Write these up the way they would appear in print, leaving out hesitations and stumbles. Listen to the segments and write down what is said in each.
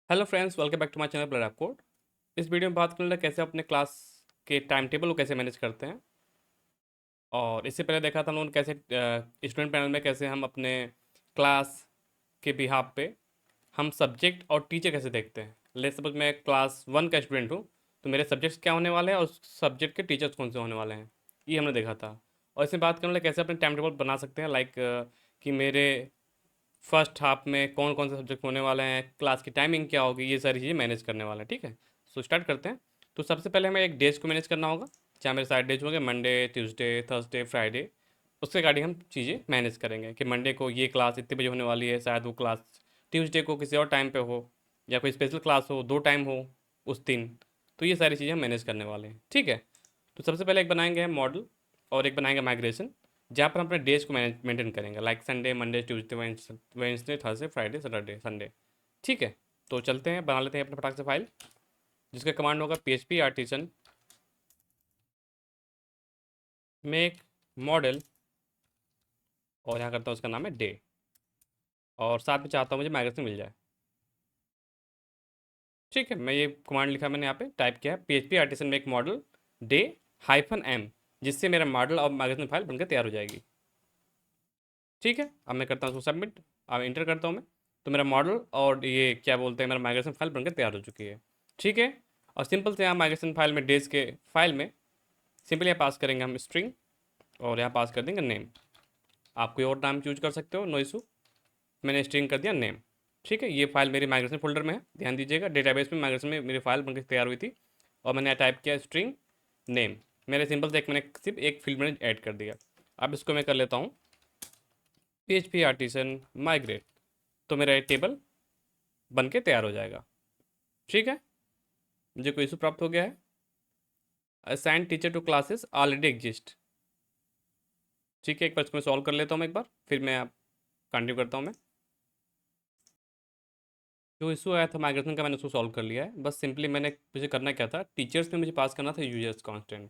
Hello friends, welcome back to my channel blood code. इस video में बात करेंगे कैसे अपने क्लास के टाइम टेबल को कैसे मैनेज करते हैं। और इससे पहले देखा था हम लोगों ने कैसे स्टूडेंट पैनल में कैसे हम अपने क्लास के बिहाफ पे हम सब्जेक्ट और टीचर कैसे देखते हैं। ले सपोज मैं क्लास 1 का स्टूडेंट हूँ, तो मेरे सब्जेक्ट्स क्या होने वाले हैं और सब्जेक्ट के टीचर्स कौन से होने वाले हैं, ये हमने देखा था। और इसमें बात करेंगे कैसे अपने टाइम टेबल बना सकते हैं, लाइक कि मेरे फर्स्ट हाफ में कौन कौन से सब्जेक्ट होने वाले हैं, क्लास की टाइमिंग क्या होगी, ये सारी चीज़ें मैनेज करने वाले हैं। ठीक है, सो स्टार्ट करते हैं। तो सबसे पहले हमें एक डेज को मैनेज करना होगा, चाहे मेरे सारे डेज होंगे मंडे, ट्यूसडे, थर्सडे, फ्राइडे। उसके अकॉर्डिंग हम चीज़ें मैनेज करेंगे कि मंडे को ये क्लास इतने बजे होने वाली है, शायद वो क्लास ट्यूसडे को किसी और टाइम पे हो, या कोई स्पेशल क्लास हो, दो टाइम हो उस दिन। तो ये सारी चीज़ें हम मैनेज करने वाले हैं। ठीक है, तो सबसे पहले एक बनाएंगे हम मॉडल और एक बनाएंगे माइग्रेशन, जहाँ पर हम अपने डेज को मेंटेन करेंगे, like Sunday, Monday, Tuesday, Wednesday, Thursday, Friday, Saturday, Sunday. ठीक है, तो चलते हैं, बना लेते हैं अपने फटाक से फाइल, जिसका कमांड होगा PHP आर्टिसन मेक मॉडल, और यहाँ करता हूँ उसका नाम है डे, और साथ में चाहता हूँ मुझे माइग्रेशन मिल जाए। ठीक है, मैं ये कमांड लिखा, मैंने यहाँ पे टाइप किया है PHP artisan make model day -m, जिससे मेरा मॉडल और माइग्रेशन फाइल बनकर तैयार हो जाएगी। ठीक है, अब मैं करता हूँ उसको सबमिट, अब इंटर करता हूँ मैं, तो मेरा मॉडल और ये क्या बोलते हैं, मेरा माइग्रेशन फाइल बनकर तैयार हो चुकी है। ठीक है, और सिंपल से यहाँ माइग्रेशन फाइल में डेज के फाइल में सिंपल यहाँ पास करेंगे हम स्ट्रिंग, और यहाँ पास कर देंगे नेम। आप कोई और नाम चूज कर सकते हो, नो इशू। मैंने स्ट्रिंग कर दिया नेम। ठीक है, ये फाइल मेरी माइग्रेशन फोल्डर में है, ध्यान दीजिएगा। डेटाबेस में माइग्रेशन में मेरी फाइल बनकर तैयार हुई थी, और मैंने टाइप किया स्ट्रिंग नेम। मेरे सिंपल से एक मैंने सिर्फ एक फील्ड मैंने ऐड कर दिया। अब इसको मैं कर लेता हूँ PHP आर्टिसन माइग्रेट, तो मेरा ये टेबल बन के तैयार हो जाएगा। ठीक है, मुझे कोई इशू प्राप्त हो गया है। Assign teacher to classes already exist. ठीक है, एक बार इसको मैं सॉल्व कर लेता हूँ एक बार, फिर मैं आप कंटिन्यू करता हूँ मैं। जो इशू आया था माइग्रेशन का, मैंने उसको सॉल्व कर लिया है। बस सिंपली मैंने मुझे करना क्या था, टीचर्स में मुझे पास करना था यूजर्स कांस्टेंट,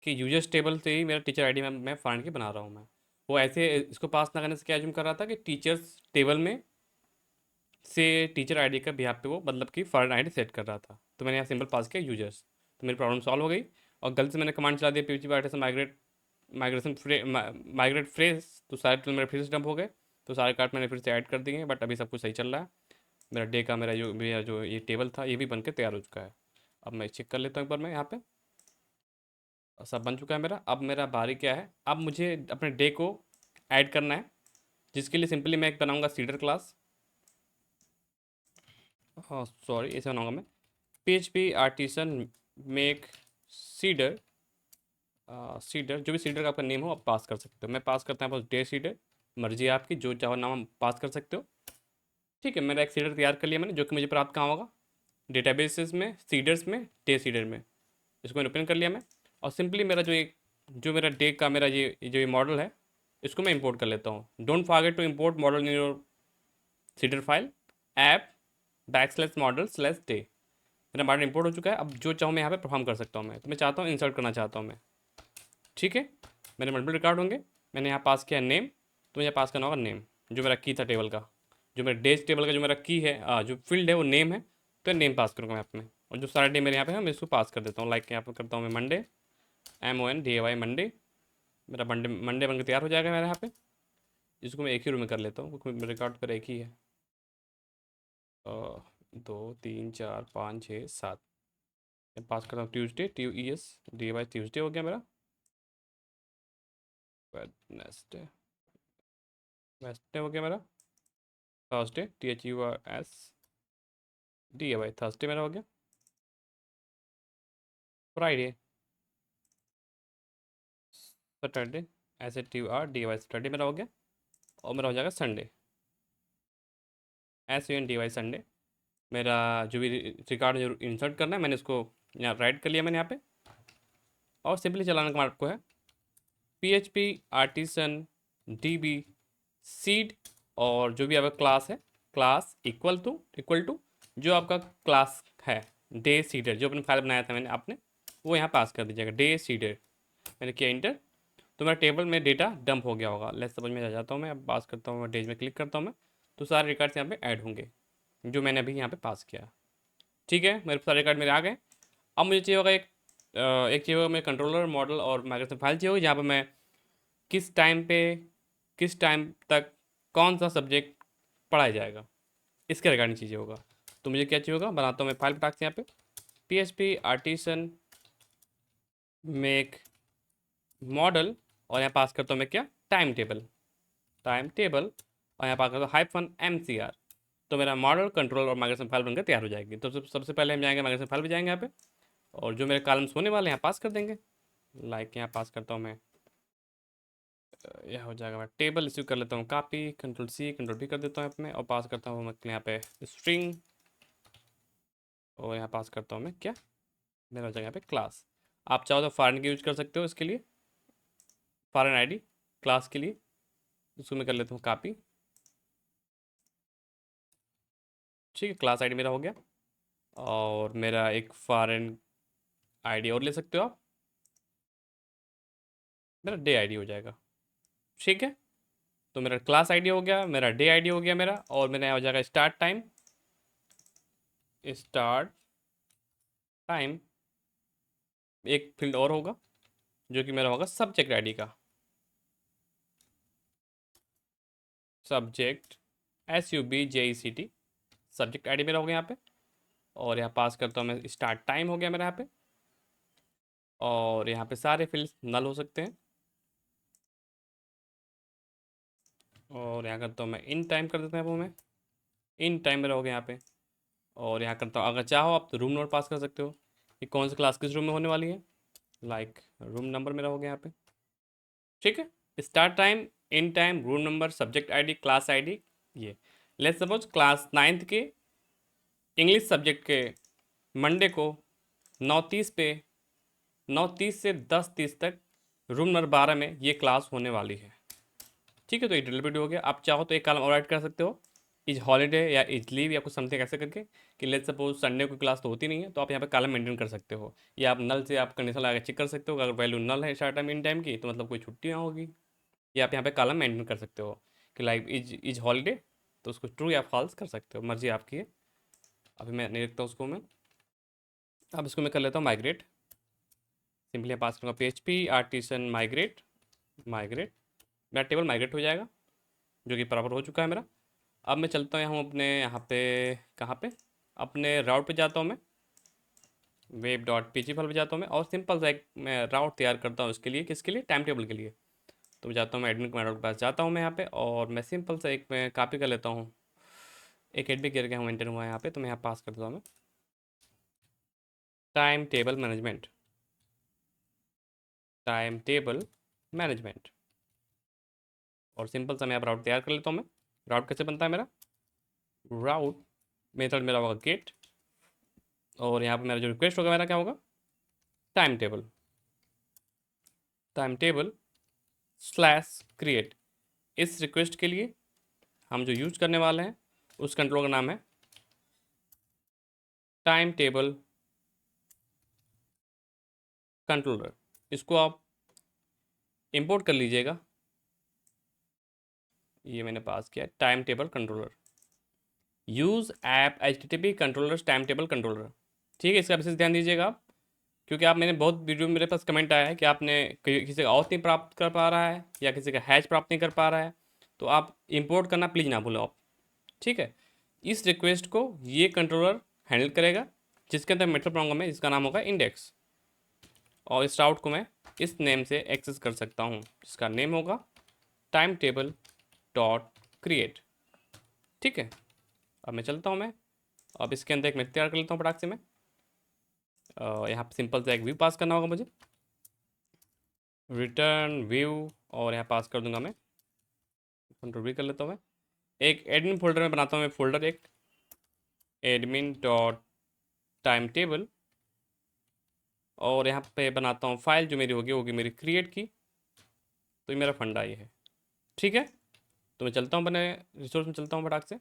कि यूजर्स टेबल से ही मेरा टीचर आईडी मैं फाइंड के बना रहा हूँ मैं। वो ऐसे इसको पास ना करने से क्या एज्यूम कर रहा था कि टीचर्स टेबल में से टीचर आईडी का बिहाफ पे वो मतलब कि फॉरेन आईडी सेट कर रहा था। तो मैंने यहाँ सिंपल पास किया यूजर्स, तो मेरी प्रॉब्लम सॉल्व हो गई। और गलती से मैंने कमांड चला दिया PHP आर्टिसन माइग्रेट फ्रेज, तो सारे टूल मेरे फिर से डंप हो गए। तो सारे कार्ड मैंने फिर से ऐड कर दिए हैं, बट अभी सब कुछ सही चल रहा है। मेरा डे का मेरा जो ये टेबल था, ये भी बन के तैयार हो चुका है। अब मैं चेक कर लेता हूँ एक बार मैं यहाँ पे, सब बन चुका है मेरा। अब मेरा बारी क्या है, अब मुझे अपने डे को ऐड करना है, जिसके लिए सिंपली मैं एक बनाऊँगा सीडर क्लास। हाँ सॉरी, ऐसे बनाऊँगा मैं PHP artisan make cedar. Cedar, जो भी सीडर का आपका नेम हो आप पास कर सकते हो। मैं पास करता हूँ बस डे सीडर, मर्जी है आपकी, जो चाहो नाम आप पास कर सकते हो। ठीक है, मेरा एक सीडर तैयार कर लिया मैंने, जो कि मुझे प्राप्त कहाँ होगा, डेटाबेसेस में, सीडर्स में, डे सीडर में। इसको मैंने ओपन कर लिया मैं, और सिंपली मेरा जो मेरा डे का मेरा ये जो ये मॉडल है, इसको मैं इंपोर्ट कर लेता हूँ। Don't forget to import model in your seeder file, app /model/डे। मेरा मॉडल इंपोर्ट हो चुका है। अब जो चाहूँ मैं यहाँ पे परफॉर्म कर सकता हूँ मैं, तो मैं चाहता हूँ इंसर्ट करना चाहता हूँ मैं। ठीक है, मेरे मल्टीपल रिकॉर्ड होंगे, मैंने यहाँ पास किया नेम, तो मुझे पास करना होगा नेम, जो मेरा की था टेबल का, जो मेरा डेज टेबल का जो मेरा की है, जो फील्ड है वो नेम है, तो नेम पास करूँगा मैं अपने। और जो सारे डे मेरे यहाँ पे है मैं इसको पास कर देता हूँ, लाइक यहाँ पर करता हूँ मैं मंडे, MONDAY मंडे। मेरा मंडे मंडे बनकर तैयार हो जाएगा मेरे यहाँ पे। इसको मैं एक ही रूम में कर लेता हूँ क्योंकि मेरे रिकॉर्ड पर एक ही है। 2 3 4 5 6 7, मैं पास करता हूँ ट्यूसडे, TUESDAY, ट्यूसडे हो गया मेरा। वेडनेसडे, वेडनेसडे हो गया मेरा। थर्सडे, THURSDAY, थर्सडे मेरा हो गया। फ्राइडे, सैटरडे, SATURDAY, सैटरडे मेरा हो गया। और मेरा हो जाएगा संडे, SUNDY, संडे। मेरा जो भी रिकॉर्ड जो इंसर्ट करना है, मैंने इसको यहाँ राइट कर लिया मैंने यहाँ पे, और सिंपली चलाना का आपको है PHP आर्टिसन DB सीड, और जो भी आपका क्लास है, क्लास इक्वल टू जो आपका क्लास है डे सीडर, जो अपने फाइल बनाया था मैंने आपने, वो यहाँ पास कर दीजिएगा डे सीडर। मैंने किया इंटर, तो मेरा टेबल में डेटा डंप हो गया होगा। लेट्स सपोज मैं जाता हूँ, मैं अब पास करता हूँ, डेज में क्लिक करता हूँ मैं, तो सारे रिकॉर्ड्स यहाँ पे ऐड होंगे जो मैंने अभी यहाँ पे पास किया। ठीक है, मेरे सारे कार्ड मेरे आ गए। अब मुझे चाहिए होगा एक चाहिए होगा मेरे कंट्रोलर मॉडल और माइक्रोसॉफ्ट फाइल चाहिए होगी, जहाँ पर मैं किस टाइम पे किस टाइम तक कौन सा सब्जेक्ट पढ़ाया जाएगा, इसके रिगार्डिंग चीज़ें होगा। तो मुझे क्या चाहिए होगा, बनाता हूँ मैं फाइल फटाक से यहाँ पे PHP आर्टिसन मेक मॉडल, और यहाँ पास करता हूँ मैं क्या, टाइम टेबल, और यहाँ पास करता हूँ -MCR। तो मेरा मॉडल कंट्रोल और माइग्रेशन फाइल बनकर तैयार हो जाएगी। तो सबसे पहले हम जाएंगे माइग्रेशन फाइल पे, जाएंगे यहाँ पे, और जो मेरे कॉलम्स होने वाले हैं यहाँ पास कर देंगे। लाइक यहाँ पास करता हूँ मैं, यह हो जाएगा, मैं टेबल इश्यू कर लेता हूँ, कॉपी Ctrl+C Ctrl+V कर देता हूँ यहाँ पे मैं, और पास करता हूँ मैं यहाँ पे स्ट्रिंग, और यहाँ पास करता हूँ मैं क्या, मेरा हो जाएगा यहाँ पे क्लास। आप चाहो तो फॉरेन की यूज कर सकते हो इसके लिए, फॉरेन आईडी क्लास के लिए, उसको मैं कर लेता हूँ कॉपी। ठीक है, क्लास आईडी मेरा हो गया, और मेरा एक फॉरेन आईडी और ले सकते हो आप, मेरा डे आईडी हो जाएगा। ठीक है, तो मेरा क्लास आईडी हो गया, मेरा डे आईडी हो गया मेरा, और मेरा हो जाएगा स्टार्ट टाइम। एक फील्ड और होगा जो कि मेरा होगा सब्जेक्ट आईडी का, सब्जेक्ट SUBJECT, सब्जेक्ट आईडी मेरा हो गया यहाँ पे, और यहाँ पास करता हूँ मैं स्टार्ट टाइम हो गया मेरा यहाँ पे, और यहाँ पे सारे फील्ड्स नल हो सकते हैं, और यहाँ करता हूँ मैं इन टाइम कर देता हूँ वो, मैं इन टाइम मेरा हो गया यहाँ पे, और यहाँ करता हूँ, अगर चाहो आप तो रूम नंबर पास कर सकते हो कि कौन सी क्लास किस रूम में होने वाली है, लाइक रूम नंबर मेरा हो गया यहाँ पे। ठीक है, start time, in time, room number, subject ID, class ID. ये लेट्स सपोज क्लास 9th के इंग्लिश सब्जेक्ट के मंडे को 9:30 पे, 9:30 से 10:30 तक रूम नंबर 12 में ये क्लास होने वाली है। ठीक है, तो ये डिलीवरी हो गया। आप चाहो तो एक कॉलम और ऐड कर सकते हो, इज हॉलीडे या इज लीव या कुछ समथिंग ऐसे करके, कि लेट्स सपोज संडे को क्लास तो होती नहीं है, तो आप यहाँ पे कॉलम मेंटेन कर सकते हो, या आप नल से आप कंडीशन लगा के चेक कर सकते हो, अगर वैल्यू नल है स्टार्ट टाइम इन टाइम की, तो मतलब कोई छुट्टी ना होगी। या आप यहाँ पे कॉलम मेंटेन कर सकते हो कि लाइक इज हॉलीडे, तो उसको ट्रू या फॉल्स कर सकते हो, मर्जी आपकी है। अभी मैं नहीं लिखता उसको मैं, अब इसको मैं कर लेता हूँ माइग्रेट। सिंपली पास करूँगा PHP आर्टिसन माइग्रेट, मेरा टेबल माइग्रेट हो जाएगा, जो कि बराबर हो चुका है मेरा। अब मैं चलता हूँ अपने यहाँ पे, कहाँ पे, अपने राउट पे जाता हूँ मैं, web.pg फाइल पे जाता हूँ मैं, और सिंपल सा एक मैं राउट तैयार करता हूँ इसके लिए, किसके लिए, टाइम टेबल के लिए। तो मैं जाता हूँ, मैं एडमिन कमांडर के पास जाता हूँ मैं यहाँ पे, और मैं सिंपल सा एक मैं कॉपी कर लेता हूँ, एक एडमिन करके हम एंटर हुआ है यहाँ पे, तो मैं यहाँ पास कर देता हूँ मैं टाइम टेबल मैनेजमेंट, और सिंपल सा मैं यहाँ राउट तैयार कर लेता हूँ मैं। राउट कैसे बनता है मेरा, राउट मेथड मेरा होगा गेट, और यहाँ पे मेरा जो रिक्वेस्ट होगा मेरा क्या होगा, टाइम टेबल /create। इस रिक्वेस्ट के लिए हम जो यूज करने वाले हैं उस कंट्रोल का नाम है टाइम टेबल कंट्रोलर। इसको आप इंपोर्ट कर लीजिएगा, ये मैंने पास किया time table controller, use app HTTP controllers time table controller. ठीक है, इसका विशेष ध्यान दीजिएगा आप, क्योंकि आप, मैंने बहुत वीडियो में मेरे पास कमेंट आया है कि आपने किसी का ऑथ नहीं प्राप्त कर पा रहा है, या किसी का हैच प्राप्त नहीं कर पा रहा है, तो आप इंपोर्ट करना प्लीज़ ना भूलो आप। ठीक है, इस रिक्वेस्ट को ये कंट्रोलर हैंडल करेगा, जिसके अंदर मेथड बनाऊंगा मैं, जिसका नाम होगा इंडेक्स, और इस राउट को मैं इस नेम से एक्सेस कर सकता हूँ, जिसका नेम होगा timetable.create। ठीक है, अब मैं चलता हूँ मैं, अब इसके अंदर एक मैं तैयार कर लेता हूँ फटाक से मैं, यहाँ पे सिंपल सा एक व्यू पास करना होगा मुझे, रिटर्न व्यू, और यहाँ पास कर दूंगा मैं, Ctrl+V कर लेता हूँ मैं, एक एडमिन फोल्डर में बनाता हूँ मैं फोल्डर, एक admin.timetable, और यहाँ पे बनाता हूँ फाइल जो मेरी होगी मेरी क्रिएट की, तो ये मेरा फंडा ये है। ठीक है, तो मैं चलता हूँ अपने रिसोर्स में, चलता हूँ फटाक से,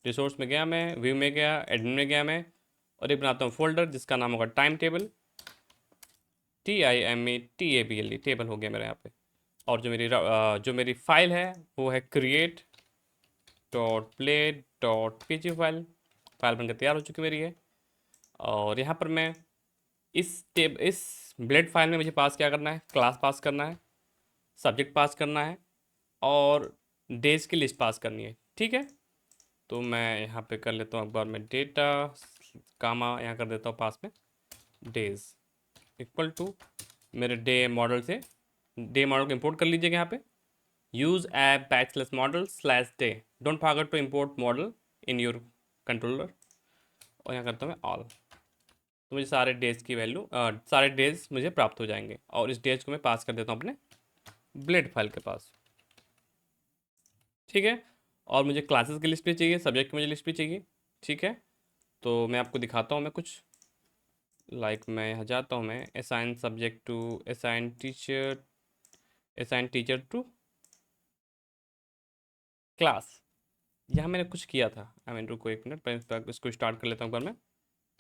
रिसोर्स में गया मैं, व्यू में गया, एडमिन में गया मैं, और एक बनाता हूँ फोल्डर जिसका नाम होगा टाइम टेबल, TIMETABLE, टेबल हो गया मेरा यहाँ पे। और जो मेरी फाइल है वो है create.play.pg फाइल बनकर तैयार हो चुकी मेरी है। और यहाँ पर मैं इस ब्लेड फाइल में मुझे पास क्या करना है, क्लास पास करना है, सब्जेक्ट पास करना है और डेज की लिस्ट पास करनी है। ठीक है, तो मैं यहाँ पे कर लेता हूँ एक बार, मैं डेटा कामा यहाँ कर देता हूँ पास में डेज इक्वल टू मेरे डे मॉडल से डे मॉडल को इंपोर्ट कर लीजिएगा यहाँ पे, use app backslash model slash day, don't forget to import model in your controller. और यहाँ करता हूँ मैं ऑल, तो मुझे सारे डेज की वैल्यू सारे डेज मुझे प्राप्त हो जाएंगे और इस डेज को मैं पास कर देता हूँ अपने ब्लेड फाइल के पास। ठीक है, और मुझे क्लासेस की लिस्ट भी चाहिए, सब्जेक्ट की मुझे लिस्ट भी चाहिए। ठीक है, तो मैं आपको दिखाता हूँ मैं कुछ, मैं यहाँ जाता हूँ, मैं assign subject to assign teacher to class. यहाँ मैंने कुछ किया था, रुको एक मिनट, पहले इसको स्टार्ट कर लेता हूँ एक बार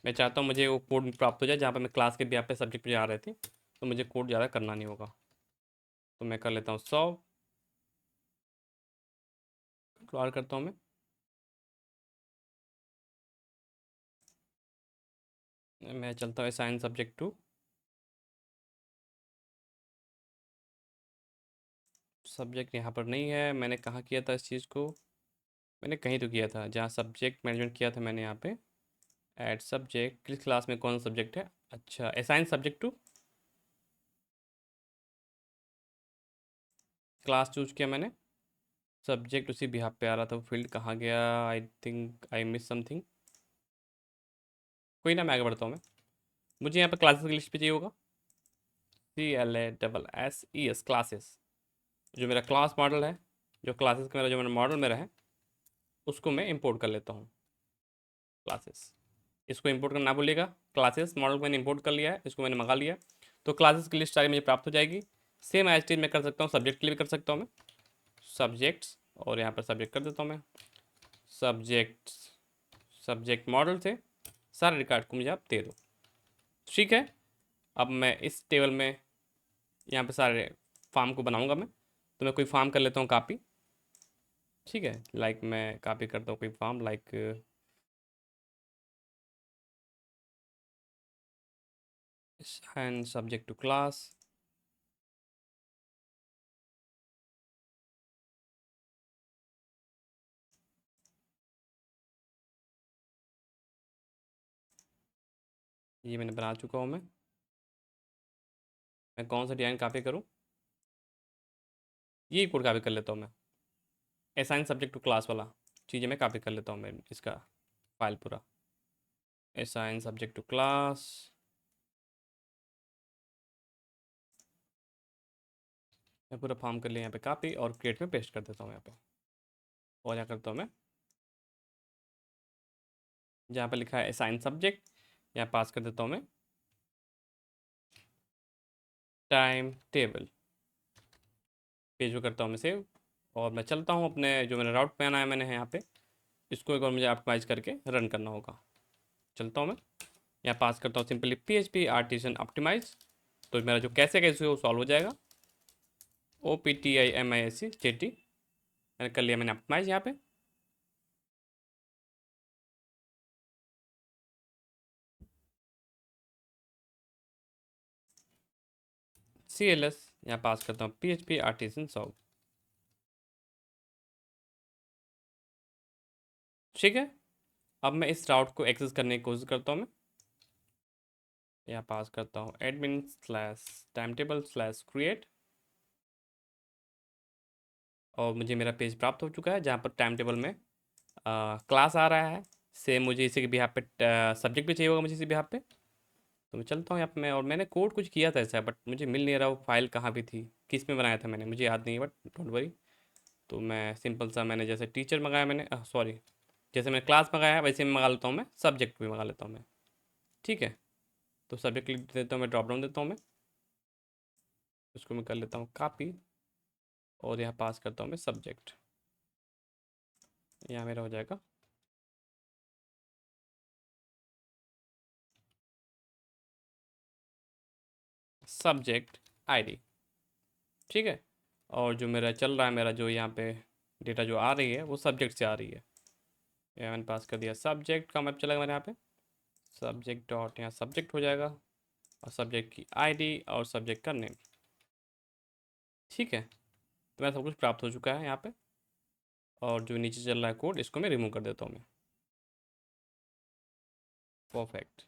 मैं चाहता हूँ मुझे वो कोड प्राप्त हो जाए जहाँ पर मैं क्लास के भी यहाँ पे सब्जेक्ट पे आ रहे थे, तो मुझे कोड ज़्यादा करना नहीं होगा। तो मैं कर लेता हूँ 100, क्लियर करता हूँ मैं चलता हूँ असाइन सब्जेक्ट टू सब्जेक्ट, यहाँ पर नहीं है, मैंने कहाँ किया था इस चीज़ को, मैंने कहीं तो किया था जहाँ सब्जेक्ट मैनेजमेंट किया था मैंने यहाँ पे ऐड सब्जेक्ट, किस क्लास में कौन सा सब्जेक्ट है, अच्छा assign subject to class choose किया मैंने, सब्जेक्ट उसी बिहाफ पे आ रहा था, वो फील्ड कहाँ गया, I think I miss something, कोई ना मैं आगे बढ़ता हूँ मैं, मुझे यहाँ पर क्लासेस की लिस्ट पे चाहिए होगा, CLASSES क्लासेस, जो मेरा क्लास मॉडल है, जो क्लासेस का मेरा जो मेरा मॉडल मेरा है उसको मैं इंपोर्ट कर लेता हूँ क्लासेस, इसको इंपोर्ट करना ना भूलिएगा, क्लासेस मॉडल को मैंने इंपोर्ट कर लिया है, इसको मैंने मंगा लिया, तो क्लासेस की लिस्ट सारी मुझे प्राप्त हो जाएगी। सेम एज टीज मैं कर सकता हूँ, सब्जेक्ट के लिए भी कर सकता हूँ मैं, सब्जेक्ट्स और यहाँ पर सब्जेक्ट कर देता हूँ मैं, सब्जेक्ट सब्जेक्ट मॉडल से सारे रिकॉर्ड को मुझे आप दे दो। ठीक है, अब मैं इस टेबल में यहाँ पे सारे फॉर्म को बनाऊंगा मैं, तो मैं कोई फॉर्म कर लेता हूँ कॉपी। ठीक है, मैं कॉपी करता हूँ कोई form and subject to class, ये मैंने बना चुका हूँ मैं कौन सा डिज़ाइन कॉपी करूँ, ये कोड कॉपी कर लेता हूँ मैं, असाइन सब्जेक्ट टू क्लास वाला चीज़ें मैं कॉपी कर लेता हूँ मैं, इसका फाइल पूरा असाइन सब्जेक्ट टू क्लास, मैं पूरा फॉर्म कर लिया यहाँ पे कॉपी और क्रिएट में पेस्ट कर देता हूँ यहाँ पे, और क्या करता हूँ मैं, जहाँ पे लिखा है असाइन सब्जेक्ट यहाँ पास कर देता हूँ मैं टाइम टेबल, पेज को करता हूँ मैं सेव, और मैं चलता हूँ अपने जो मैंने राउट पे आना है मैंने यहाँ पे, इसको एक बार मुझे ऑप्टिमाइज़ करके रन करना होगा। चलता हूँ मैं यहाँ पास करता हूँ सिंपली PHP आर्टिसन ऑप्टिमाइज, तो मेरा जो कैसे कैसे वो सॉल्व हो जाएगा, OPTIMISC मैंने कर लिया मैंने ऑप्टिमाइज यहाँ पे, CLS यहाँ पास करता हूँ PHP आर्टिसन सॉल्व। ठीक है, अब मैं इस राउट को एक्सेस करने की कोशिश करता हूँ मैं, यहाँ पास करता हूँ admin slash time table slash create, और मुझे मेरा पेज प्राप्त हो चुका है जहाँ पर टाइम टेबल में क्लास आ रहा है, सेम मुझे इसी के बिहाफ पे सब्जेक्ट भी चाहिए होगा मुझे इसी बिहाफ पे, तो मैं चलता हूँ यहाँ पे मैं, और मैंने कोड कुछ किया था ऐसा बट मुझे मिल नहीं रहा वो फाइल कहाँ भी थी, किस में बनाया था मैंने मुझे याद नहीं है, बट डोंट वरी, तो मैं सिंपल सा मैंने जैसे टीचर मंगाया मैंने, सॉरी जैसे मैंने क्लास मंगाया है वैसे मैं मंगा लेता हूँ मैं सब्जेक्ट भी मंगा लेता हूँ मैं। ठीक है, तो सब्जेक्ट लिख देता हूँ मैं, ड्रॉप डाउन देता हूँ मैं, उसको मैं कर लेता हूँ कॉपी और यहाँ पास करता हूँ मैं सब्जेक्ट, यहाँ मेरा हो जाएगा सब्जेक्ट ID। ठीक है, और जो मेरा चल रहा है मेरा जो यहाँ पे डेटा जो आ रही है वो सब्जेक्ट से आ रही है, यहाँ मैंने पास कर दिया सब्जेक्ट का मैप चला गया मेरे यहाँ पे, सब्जेक्ट डॉट यहाँ सब्जेक्ट हो जाएगा और सब्जेक्ट की आईडी और सब्जेक्ट का नेम। ठीक है, तो मेरा सब कुछ प्राप्त हो चुका है यहाँ पे। और जो नीचे चल रहा है कोड, इसको मैं रिमूव कर देता हूँ मैं। परफेक्ट।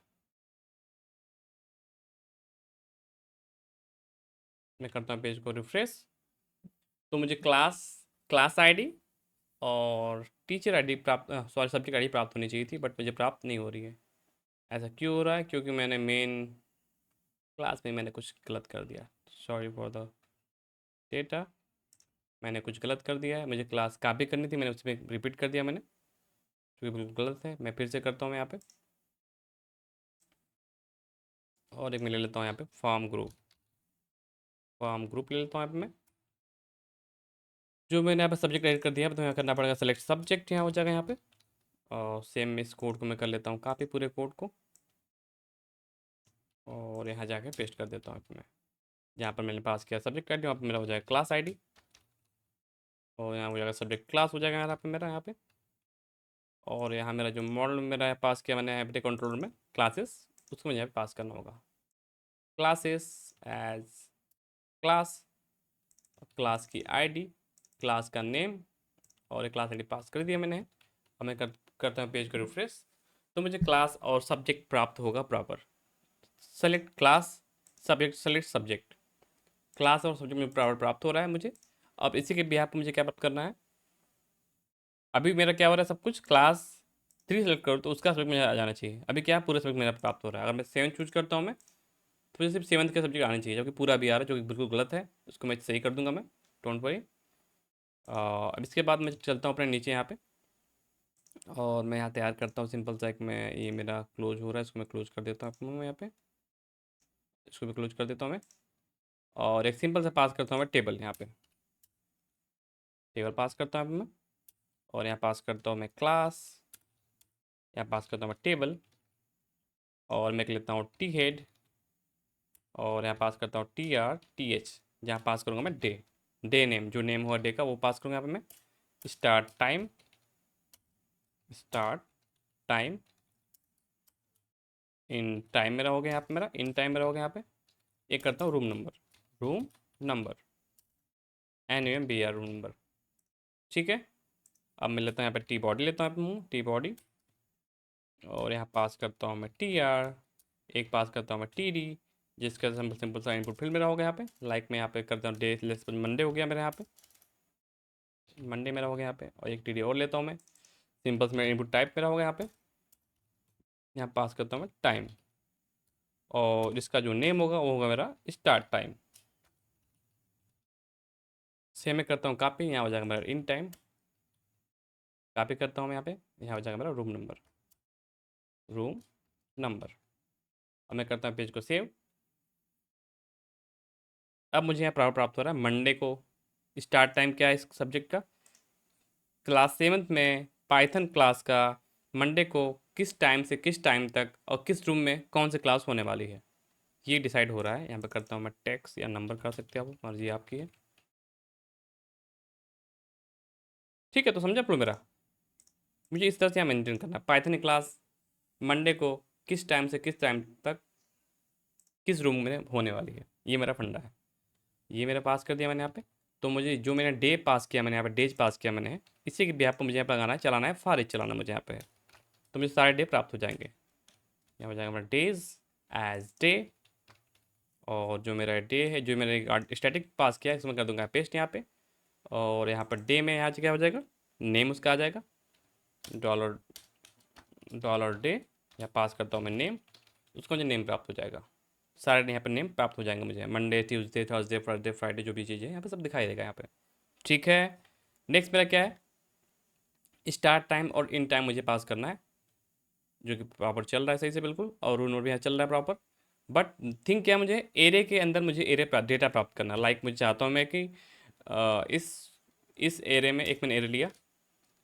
मैं करता हूँ पेज को रिफ्रेश, तो मुझे क्लास क्लास आईडी और टीचर आईडी प्राप्त, सॉरी सब्जेक्ट आईडी प्राप्त होनी चाहिए थी, बट मुझे प्राप्त नहीं हो रही है। ऐसा क्यों हो रहा है? क्योंकि मैंने मेन क्लास में मैंने कुछ गलत कर दिया। सॉरी फॉर द डेटा, मैंने कुछ गलत कर दिया है। मुझे क्लास कॉपी करनी थी, मैंने उसमें रिपीट कर दिया मैंने, जो कि बिल्कुल गलत है। मैं फिर से करता हूँ यहाँ पे, और एक मैं ले लेता हूँ यहाँ पे फॉर्म ग्रुप ले लेता हूँ यहाँ पे मैं। जो मैंने यहाँ पे सब्जेक्ट एड कर दिया है, तो यहाँ करना पड़ेगा सेलेक्ट सब्जेक्ट, यहाँ हो जाएगा यहाँ पे। और सेम इस कोड को मैं कर लेता हूँ कॉपी, पूरे कोड को, और यहाँ जाके पेस्ट कर देता हूँ मैं। जहाँ पर मैंने पास किया सब्जेक्ट आईडी, वहाँ पर मेरा हो जाएगा क्लास आईडी, और यहाँ हो जाएगा सब्जेक्ट क्लास हो जाएगा यहाँ पे मेरा यहाँ पे। और यहाँ मेरा जो मॉडल मेरा पास किया मैंने एप्टी कंट्रोलर में क्लासेस, उसको मुझे यहाँ पे पास करना होगा। क्लासेस एज क्लास, क्लास की आईडी, क्लास का नेम, और एक क्लास आईडी पास कर दिया मैंने। अब मैं करता हूँ पेज को रिफ्रेश, तो मुझे क्लास और सब्जेक्ट प्राप्त होगा proper. Select class, subject, select subject, class और सब्जेक्ट में प्रॉपर प्राप्त हो रहा है मुझे। अब इसी के बिहाफ पे मुझे क्या प्राप्त करना है? अभी मेरा क्या हो रहा है, सब कुछ क्लास 3 सेलेक्ट करो तो उसका सब्जेक्ट मुझे आ जाना चाहिए। अभी क्या पूरा सब्जेक्ट मेरा प्राप्त हो रहा है। अगर मैं 7 चूज करता हूँ मैं, तो मुझे सिर्फ 7th के सब्जेक्ट आने चाहिए, जो कि पूरा भी आ रहा है, जो कि बिल्कुल गलत है। उसको मैं सही कर दूंगा मैं, डोंट वरी। अब इसके बाद मैं चलता हूँ अपने नीचे यहाँ पे, और मैं यहाँ तैयार करता हूँ सिंपल सा एक, मैं ये मेरा क्लोज हो रहा है, इसको मैं क्लोज कर देता हूँ मैं यहाँ पे, इसको भी क्लोज कर देता हूँ मैं। और एक सिंपल सा पास करता हूँ मैं टेबल, यहाँ पे टेबल पास करता हूँ मैं। और यहाँ पास करता हूँ मैं क्लास, यहाँ पास करता हूँ मैं टेबल, और मैं लेता हूँ टी हेड, और यहाँ पास करता हूँ टी आर टी एच, जहाँ पास करूँगा मैं डे, डे नेम, जो नेम हुआ डे का वो पास करूँगा यहाँ पे मैं। Start time, start time, in time मेरा हो गया यहाँ पे, मेरा इन टाइम मेरा हो गया यहाँ पे। एक करता हूँ room number, room number, NUMBR, room number. ठीक है, अब मैं लेता हूँ यहाँ पे टी बॉडी, लेता हूँ टी बॉडी, और यहाँ पास करता हूँ मैं TR, एक पास करता हूँ मैं TD, जिसका सिंपल सिंपल सा इनपुट फील्ड मेरा हो गया यहाँ पे। लाइक मैं यहाँ पे करता हूँ डे लेस मंडे हो गया मेरा यहाँ पे, मंडे मेरा हो गया यहाँ पे। और एक TD और लेता हूँ मैं, सिंपल से मेरा इनपुट टाइप मेरा हो गया यहाँ पे। यहाँ पास करता हूँ मैं टाइम, और इसका जो नेम होगा वो होगा मेरा स्टार्ट टाइम। सेम मैं करता हूँ कॉपी, यहाँ हो जाएगा मेरा इन टाइम, कॉपी करता हूँ मैं यहाँ पे, यहाँ हो जाएगा मेरा रूम नंबर, रूम नंबर। अब मैं करता हूँ पेज को सेव। अब मुझे यहाँ प्राप्त हो रहा है मंडे को स्टार्ट टाइम क्या है इस सब्जेक्ट का, क्लास 7th में पाइथन क्लास का मंडे को किस टाइम से किस टाइम तक और किस रूम में कौन सी क्लास होने वाली है, ये डिसाइड हो रहा है। यहाँ पे करता हूँ मैं टेक्स्ट या नंबर कर सकते हो आप, मर्जी आपकी है। ठीक है, तो समझा प्रो मेरा? मुझे इस तरह से यहाँ मेंटेन करना है पाइथन क्लास मंडे को किस टाइम से किस टाइम तक किस रूम में होने वाली है, ये मेरा फंडा है। ये मेरा पास कर दिया मैंने यहाँ पे। तो मुझे जो मैंने डे पास किया, मैंने यहाँ पे डेज पास किया मैंने, इसी के बिहाफ पर मुझे यहाँ पर लगाना है, चलाना है फॉर ईच चलाना मुझे यहाँ पे। तो मुझे सारे डे प्राप्त हो जाएंगे। यहाँ हो जाएगा मेरा डेज एज डे, और जो मेरा डे है, जो मैंने स्टैटिक पास किया है, इसमें कर दूंगा पेस्ट यहाँ पे। और यहाँ पर डे में यहाँ क्या हो जाएगा, नेम उसका आ जाएगा, डॉलर डॉलर डे, या पास करता हूँ मैं नेम, उसको मुझे नेम प्राप्त हो जाएगा। सारे यहाँ पर नेम प्राप्त हो जाएंगे मुझे, Monday Tuesday Thursday Friday Friday जो भी चीज़ें यहाँ पे सब दिखाई देगा यहाँ पे। ठीक है, नेक्स्ट मेरा क्या है, स्टार्ट टाइम और इन टाइम मुझे पास करना है, जो कि प्रॉपर चल रहा है सही से बिल्कुल, और रूल नोट भी यहाँ चल रहा है प्रॉपर। बट थिंक क्या, मुझे एरे के अंदर मुझे एरे डेटा प्राप्त करना है। लाइक मुझे चाहता हूँ मैं कि इस एरे में एक मैंने एरे लिया,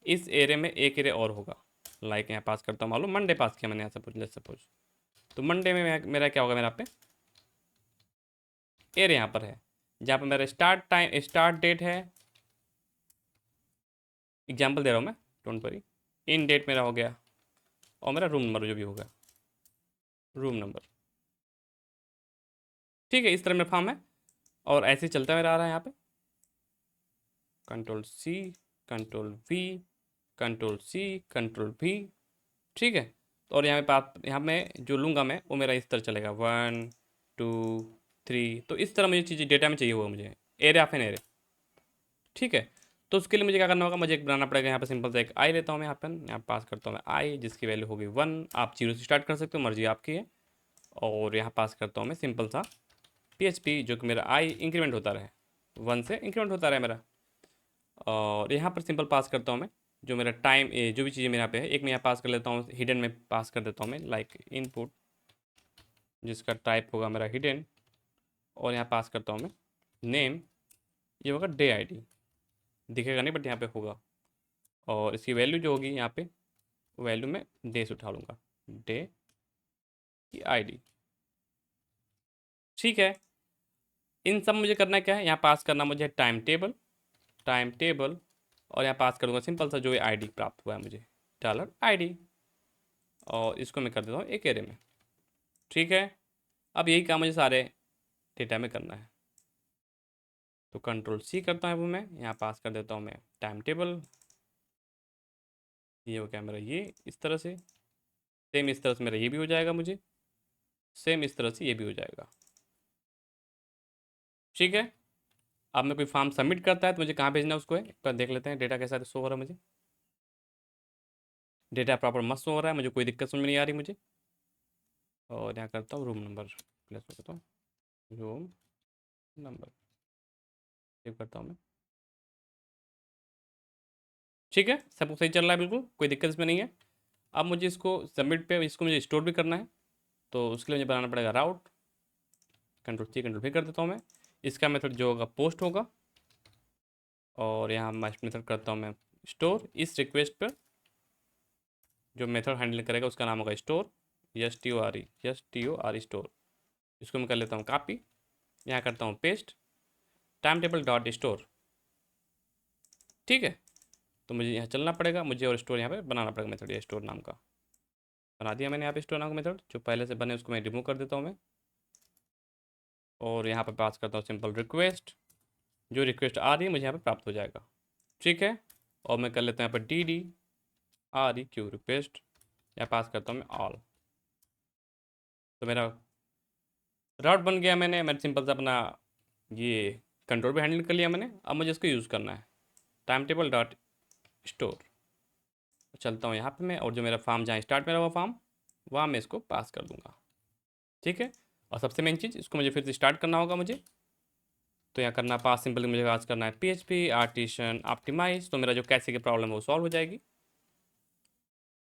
इस एरे में एक एरे और होगा। लाइक यहाँ पास करता हूँ, मालूम मंडे पास किया मैंने यहाँ सपोज, लेट्स सपोज। तो मंडे में मेरा क्या होगा, मेरा पे एरे यहाँ पर है, जहाँ पर मेरा स्टार्ट टाइम स्टार्ट डेट है, एग्जाम्पल दे रहा हूँ मैं, डोंट वरी। इन डेट मेरा हो गया, और मेरा रूम नंबर जो भी होगा, रूम नंबर। ठीक है, इस तरह मेरा फॉर्म है और ऐसे ही चलता मेरा आ रहा है यहाँ पे। Control C, control V, control C, control V. ठीक है, तो और यहाँ पे पास यहाँ में जो लूँगा मैं वो मेरा इस तरह चलेगा 1 2 3। तो इस तरह मुझे चीज़ें डेटा में चाहिए होगा मुझे, एरे ऑफ एन एरे। ठीक है, तो उसके लिए मुझे क्या करना होगा, मुझे एक बनाना पड़ेगा। यहाँ पे सिंपल सा एक आई लेता हूँ मैं, यहाँ पास करता हूँ मैं आई, जिसकी वैल्यू होगी 1। आप 0 से स्टार्ट कर सकते हो, मर्जी आपकी है। और यहाँ पास करता हूँ मैं सिंपल सा PHP, जो कि मेरा आई इंक्रीमेंट होता रहे, 1 से इंक्रीमेंट होता रहे मेरा। और यहाँ पर सिंपल पास करता हूँ मैं जो मेरा टाइम, जो भी चीज़ें मेरे यहाँ पे है, एक मैं यहाँ पास कर लेता हूँ, हिडन में पास कर देता हूँ मैं, लाइक इनपुट, जिसका टाइप होगा मेरा हिडन। और यहाँ पास करता हूँ मैं नेम, ये होगा डे आईडी, दिखेगा नहीं बट यहाँ पे होगा। और इसकी वैल्यू जो होगी यहाँ पे, वैल्यू में डे से उठा लूँगा, डे की आईडी। ठीक है, इन सब मुझे करना क्या है, यहाँ पास करना मुझे टाइम टेबल, टाइम टेबल। और यहाँ पास करूँगा सिंपल सा जो आईडी प्राप्त हुआ है मुझे, डॉलर आईडी। और इसको मैं कर देता हूँ एक एरे में। ठीक है, अब यही काम मुझे सारे डेटा में करना है। तो कंट्रोल सी करता हूँ वो मैं, यहाँ पास कर देता हूँ मैं टाइम टेबल। ये हो गया मेरा ये इस तरह से, सेम इस तरह से मेरा ये भी हो जाएगा मुझे, सेम इस तरह से ये भी हो जाएगा। ठीक है, अब मैं कोई फॉर्म सबमिट करता है तो मुझे कहाँ भेजना है उसको है, एक बार देख लेते हैं डेटा कैसा शो हो रहा है मुझे। डेटा प्रॉपर मस्त शो हो रहा है, मुझे कोई दिक्कत समझ में नहीं आ रही मुझे। और यहाँ करता हूँ रूम नंबर प्लेस करता हूँ, रूम नंबर सेव करता हूँ मैं। ठीक है, सब कुछ सही चल रहा है, बिल्कुल कोई दिक्कत इसमें नहीं है। अब मुझे इसको सबमिट पे, इसको मुझे स्टोर भी करना है, तो उसके लिए मुझे बनाना पड़ेगा राउट। कंट्रोल सी कंट्रोल भी कर देता हूँ मैं। इसका मेथड जो होगा पोस्ट होगा, और यहाँ मेथड करता हूँ मैं स्टोर। इस रिक्वेस्ट पर जो मेथड हैंडल करेगा उसका नाम होगा स्टोर, STORE स्टोर। इसको मैं कर लेता हूँ कॉपी, यहाँ करता हूँ paste, time table dot store. ठीक है, तो मुझे यहाँ चलना पड़ेगा मुझे, और स्टोर यहाँ पे बनाना पड़ेगा मेथड, ये स्टोर नाम का बना दिया मैंने यहाँ पे स्टोर नाम का मेथड। जो पहले से बने उसको मैं रिमूव कर देता हूँ मैं, और यहाँ पर पास करता हूँ सिंपल रिक्वेस्ट। जो रिक्वेस्ट आ रही है मुझे यहाँ पे प्राप्त हो जाएगा। ठीक है, और मैं कर लेता हूँ यहाँ पर DDREQ रिक्वेस्ट, यहाँ पास करता हूँ मैं ऑल। तो मेरा राउट बन गया, मैंने सिंपल सा अपना ये कंट्रोल भी हैंडल कर लिया मैंने। अब मुझे इसको यूज़ करना है, टाइम टेबल डॉट स्टोर। चलता हूँ यहाँ पे मैं, और जो मेरा फॉर्म जहाँ स्टार्ट मेरा हुआ फॉर्म, वहाँ मैं इसको पास कर दूँगा। ठीक है, और सबसे मेन चीज़, इसको मुझे फिर से स्टार्ट करना होगा मुझे। तो यहाँ करना पास सिंपली मुझे आज करना है PHP आर्टिसन ऑप्टिमाइज। तो मेरा जो कैसे की प्रॉब्लम है वो सॉल्व हो जाएगी।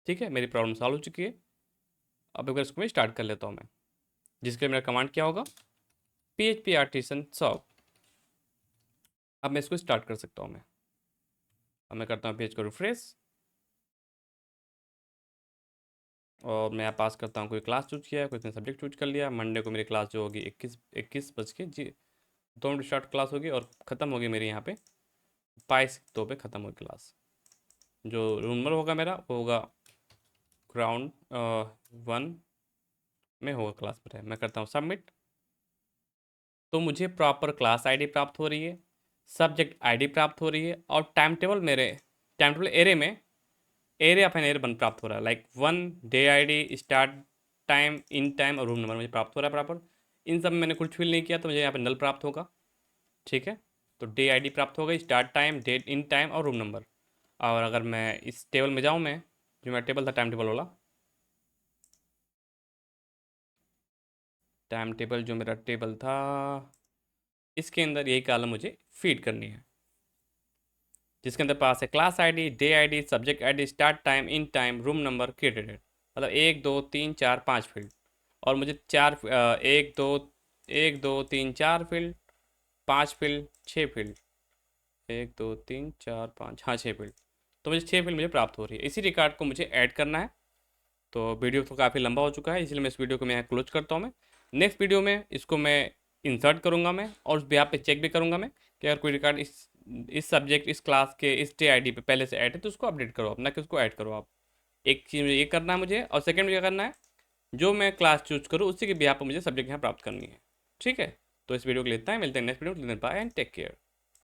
ठीक है, मेरी प्रॉब्लम सॉल्व हो चुकी है। अब अगर इसको मैं स्टार्ट कर लेता हूँ मैं, जिसके लिए मेरा कमांड क्या होगा, PHP आर्टिसन सॉल्व। अब मैं इसको स्टार्ट कर सकता हूँ मैं। अब मैं करता हूँ पेज को रिफ्रेश, और मैं यहाँ पास करता हूँ कोई क्लास चूज किया है, कोई सब्जेक्ट चूज कर लिया। मंडे को मेरी क्लास जो होगी 21:21 स्टार्ट क्लास होगी, और ख़त्म होगी मेरी यहाँ पे 22:02 पे ख़त्म होगी क्लास। जो रूम नंबर होगा मेरा वो होगा ग्राउंड 1 में होगा क्लास पर है। मैं करता हूँ सबमिट। तो मुझे प्रॉपर क्लास आईडी प्राप्त हो रही है, सब्जेक्ट आईडी प्राप्त हो रही है, और टाइम टेबल मेरे टाइम टेबल एरे में एरे ऑफ एन एरे बन प्राप्त हो रहा है, like 1 day ID, start time, in time और रूम नंबर मुझे प्राप्त हो रहा है प्रॉपर। इन सब में मैंने कुछ फिल नहीं किया तो मुझे यहाँ पे नल प्राप्त होगा। ठीक है, तो डे आईडी प्राप्त हो गई, start time, date, in time और रूम नंबर। और अगर मैं इस टेबल में जाऊँ, मैं जो मेरा टेबल था टाइम टेबल वाला, टाइम टेबल जो मेरा टेबल था, इसके अंदर यही कॉलम मुझे फीड करनी है, जिसके अंदर पास है class ID, day ID, subject ID, start time, in time, room number, created date. मतलब 1 2 3 4 5 फील्ड। और मुझे चार 1 2 3 4 फील्ड, 5 फील्ड, 6 फील्ड, 1 2 3 4 5, हाँ 6 फील्ड। तो मुझे 6 फील्ड मुझे प्राप्त हो रही है। इसी रिकॉर्ड को मुझे ऐड करना है। तो वीडियो तो काफ़ी लंबा हो चुका है, इसलिए मैं इस वीडियो को मैं यहाँ क्लोज करता हूँ मैं। नेक्स्ट वीडियो में इसको मैं इंसर्ट करूँगा मैं, और उस यहाँ पे चेक भी करूँगा मैं कि अगर कोई रिकॉर्ड इस सब्जेक्ट, इस क्लास के, इस डे आईडी पे पहले से ऐड है तो उसको अपडेट करो, अपना कि उसको ऐड करो आप। एक चीज़ ये करना है मुझे, और सेकेंड मुझे क्या करना है, जो मैं क्लास चूज करूँ उसी के बिहाफ पर मुझे सब्जेक्ट यहाँ प्राप्त करनी है। ठीक है, तो इस वीडियो को लेता है, मिलते हैं नेक्स्ट वीडियो में। Bye and take care.